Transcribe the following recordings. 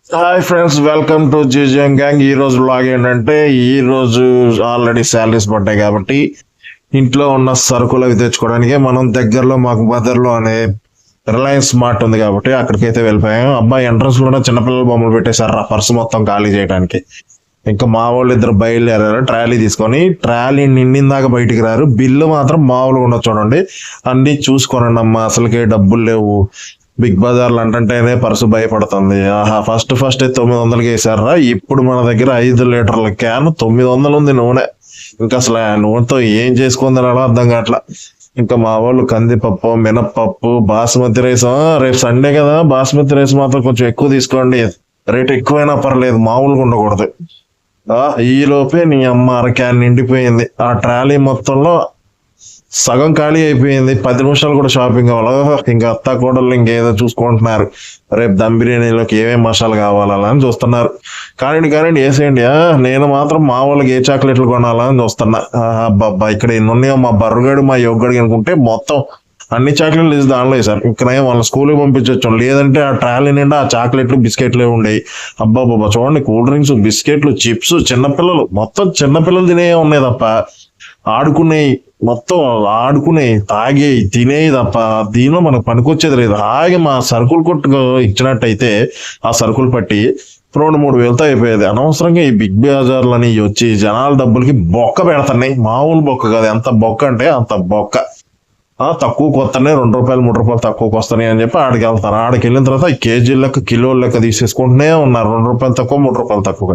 Hi friends, welcome to జీజన్ gang. ఈ రోజు బ్లాగ్ ఏంటంటే, ఈ రోజు ఆల్రెడీ శాలరీస్ పడ్డాయి కాబట్టి ఇంట్లో ఉన్న సరుకులు అవి తెచ్చుకోవడానికి మనం దగ్గరలో మాకు బదర్లో అనే రిలయన్స్ మార్ట్ ఉంది కాబట్టి అక్కడికైతే వెళ్ళిపోయాం. అబ్బాయి ఎంట్రన్స్ లో చిన్నపిల్లల బొమ్మలు పెట్టేశారు ఆ పర్సు మొత్తం ఖాళీ చేయడానికి. ఇంకా మా వాళ్ళు ఇద్దరు బయలుదేరారు ట్రాలీ తీసుకొని. ట్రాలీ నిండిందాక బయటికి రారు. బిల్లు మాత్రం మామూలుగా ఉండదు చూడండి. అన్ని చూసుకోనండి అమ్మా, అసలుకే డబ్బులు లేవు. బిగ్ బజార్లు అంటేనే పర్సు భయపడుతుంది. ఆహా, ఫస్ట్ 900కి వేసారా. ఇప్పుడు మన దగ్గర 5 లీటర్ల క్యాన్ 900 ఉంది నూనె. ఇంకా అసలు ఆ నూనెతో ఏం చేసుకుందని అలా అర్థం కావట్లా. ఇంకా మా వాళ్ళు కందిపప్పు, మినప్పప్పు, బాస్మతి రైస్. రేపు సండే కదా, బాస్మతి రైస్ మాత్రం కొంచెం ఎక్కువ తీసుకోండి. రేట్ ఎక్కువైనా పర్లేదు, మామూలుగా ఉండకూడదు. ఈ లోపే నీ అమ్మ అర క్యాన్ నిండిపోయింది. ఆ ట్రాలీ మొత్తంలో సగం ఖాళీ అయిపోయింది. 10 నిమిషాలు కూడా షాపింగ్ అవ్వాలి. ఇంకా అత్త కోడళ్ళు ఇంకేదో చూసుకుంటున్నారు. రేపు దమ్ బిర్యానీలోకి ఏమేమి మసాలా కావాలా అని చూస్తున్నారు. కానీ వేసేయండి. నేను మాత్రం మా వాళ్ళకి ఏ చాక్లెట్లు కొనాలా అని చూస్తున్నా. అబ్బా, ఇక్కడ ఎన్ని ఉన్నాయో. మా బర్రుగాడు మా యొగ్గడికి అనుకుంటే మొత్తం అన్ని చాక్లెట్లు తీసి దానిలో వేసారు. ఇక్కడ వాళ్ళ స్కూల్కి పంపించవచ్చు. లేదంటే ఆ ట్రాలీ నిండా ఆ చాక్లెట్లు బిస్కెట్లు ఉండేవి. అబ్బాబ్బా చూడండి, కూల్ డ్రింక్స్, బిస్కెట్లు, చిప్స్, చిన్నపిల్లలు మొత్తం చిన్నపిల్లలు తినే ఉన్నాయి తప్ప ఆడుకునేవి మొత్తం ఆడుకునేవి, తాగేవి, తినేవి తప్ప దీనిలో మనకు పనికొచ్చేది లేదు. హాయిగా మా సరుకులు కొట్టు ఇచ్చినట్టయితే ఆ సరుకులు పట్టి 2-3 వేలతో అయిపోయేది. అనవసరంగా ఈ బిగ్ బజార్లని వచ్చి జనాల డబ్బులకి బొక్క పెడుతున్నాయి. మామూలు బొక్క కాదు. ఎంత బొక్క అంటే అంత బొక్క. తక్కువకి వస్తున్నాయి, 2 రూపాయలు 3 రూపాయలు తక్కువకి వస్తున్నాయి అని చెప్పి ఆడికి వెళ్తారు. ఆడికి వెళ్ళిన తర్వాత కేజీల లెక్క, కిలోల లెక్క తీసేసుకుంటూనే ఉన్నారు. 2 రూపాయలు తక్కువ, 3 రూపాయలు తక్కువ.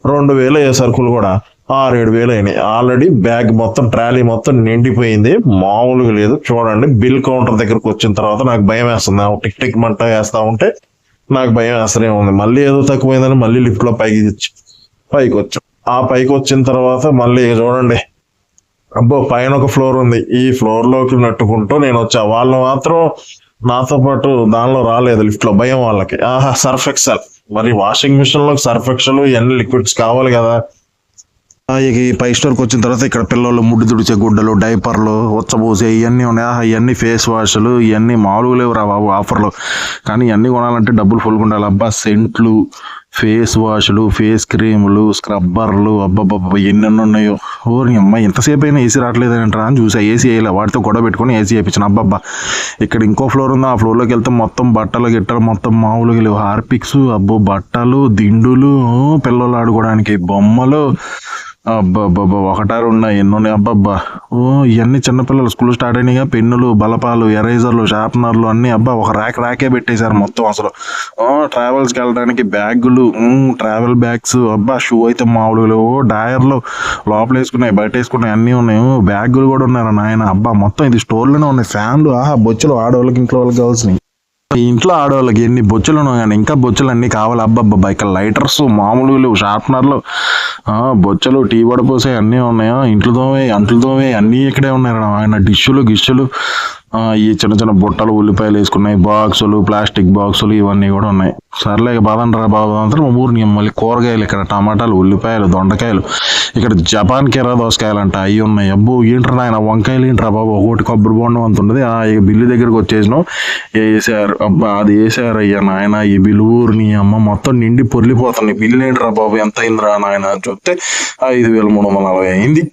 2000 అయ్యే సరుకులు కూడా 6-7 వేలు అయినాయి. ఆల్రెడీ బ్యాగ్ మొత్తం, ట్రాలీ మొత్తం నిండిపోయింది. మామూలుగా లేదు. చూడండి, బిల్ కౌంటర్ దగ్గరకు వచ్చిన తర్వాత నాకు భయం వేస్తుంది. టిక్ టిక్ మంట వేస్తా ఉంటే నాకు భయం వేస్తూనే ఉంది. మళ్ళీ ఏదో తక్కువైందని మళ్ళీ లిఫ్ట్ లో పైకి వచ్చాం. ఆ పైకి వచ్చిన తర్వాత మళ్ళీ చూడండి, అబ్బో పైన ఒక ఫ్లోర్ ఉంది. ఈ ఫ్లోర్ లోకి నట్టుకుంటూ నేను వచ్చా. వాళ్ళు మాత్రం నాతో పాటు దానిలో రాలేదు లిఫ్ట్ లో, భయం వాళ్ళకి. Surf Excel. మరి వాషింగ్ మిషన్ లో సర్ఫ్ ఎక్సెల్ ఇవన్నీ లిక్విడ్స్ కావాలి కదా. ఈ 5 స్టోర్కి వచ్చిన తర్వాత ఇక్కడ పిల్లలు ముడ్డు తుడిచే గుడ్డలు, డైపర్లు, ఉచ్చబోసే ఇవన్నీ ఉన్నాయి. ఇవన్నీ ఫేస్ వాష్లు, ఇవన్నీ మామూలుగా లేవు రా బాబు ఆఫర్లు. కానీ ఇవన్నీ కొనాలంటే డబ్బులు ఫుల్గా ఉండాలి. అబ్బా, సెంట్లు, ఫేస్ వాష్లు, ఫేస్ క్రీములు, స్క్రబ్బర్లు, అబ్బాబ్బా ఎన్నెన్ని ఉన్నాయో. ఓరి అమ్మాయి, ఎంతసేపు అయినా ఏసీ రావట్లేదంటారా అని చూసా. ఏసీ వేయలే, వాటితో గొడవ పెట్టుకుని ఏసీ వేయించాను. అబ్బాబ్బా, ఇక్కడ ఇంకో ఫ్లోర్ ఉంది. ఆ ఫ్లోర్లోకి వెళ్తే మొత్తం బట్టలు గిట్టలు మొత్తం మామూలుగా లేవు. హార్పిక్స్, అబ్బో బట్టలు, దిండులు, పిల్లలు ఆడుకోవడానికి బొమ్మలు, అబ్బాబ్బా 1-2 ఉన్నాయి. ఎన్నున్నాయి అబ్బాబ్బా. ఇవన్నీ చిన్నపిల్లలు స్కూల్ స్టార్ట్ అయినాయిగా. పెన్నులు, బలపాలు, ఎరేజర్లు, షార్ప్నర్లు అన్ని అబ్బా ఒక రాకే పెట్టేశారు మొత్తం. అసలు ట్రావెల్స్కి వెళ్ళడానికి బ్యాగులు, ట్రావెల్ బ్యాగ్స్, అబ్బా షూ అయితే మామూలు, డయర్లు లోపల వేసుకున్నాయి, బయట వేసుకున్నాయి, అన్నీ ఉన్నాయి. బ్యాగులు కూడా ఉన్నారు నాయన. అబ్బా మొత్తం ఇది స్టోర్లోనే ఉన్నాయి. ఫ్యాన్లు, బొచ్చులు ఆడవాళ్ళకి, ఇంట్లో వాళ్ళకి కావాల్సినవి. ఇంట్లో ఆడవాళ్ళకి ఎన్ని బొచ్చులు ఉన్నాయి కానీ ఇంకా బొచ్చులు అన్ని కావాలి. అబ్బాబ్బా, ఇక్కడ లైటర్స్ మామూలు లేవు, షార్ప్నర్లు, బొచ్చలు, టీ వడపోసే అన్నీ ఉన్నాయా. అంట్లతోవే అన్నీ ఇక్కడే ఉన్నాయి. ఆయన డిష్షులు, గిష్షులు, ఈ చిన్న చిన్న బుట్టలు, ఉల్లిపాయలు వేసుకున్నాయి, బాక్సులు, ప్లాస్టిక్ బాక్సులు, ఇవన్నీ కూడా ఉన్నాయి. సర్లే బాదండ్రా బాబు అంతా ఊరిని. మళ్ళీ కూరగాయలు ఇక్కడ టమాటాలు, ఉల్లిపాయలు, దొండకాయలు, ఇక్కడ జపాన్ కెరా దోసకాయలు అంట అవి ఉన్నాయి. అబ్బో ఏంట్రా నాయన, వంకాయలు ఏంట్రా బాబు, ఒకటి కొబ్బరి బొండం అంత ఉంటుంది. బిల్లు దగ్గరకు వచ్చేసినాం, వేసారు. అబ్బా అది వేసారు. అయ్యా నాయన, ఈ బిల్లు ఊరిని అమ్మ మొత్తం నిండి పొర్లిపోతుంది. బిల్లు ఏంట్రా బాబు ఎంత అయిందిరా నాయన అని చెప్తే 5340 అయింది.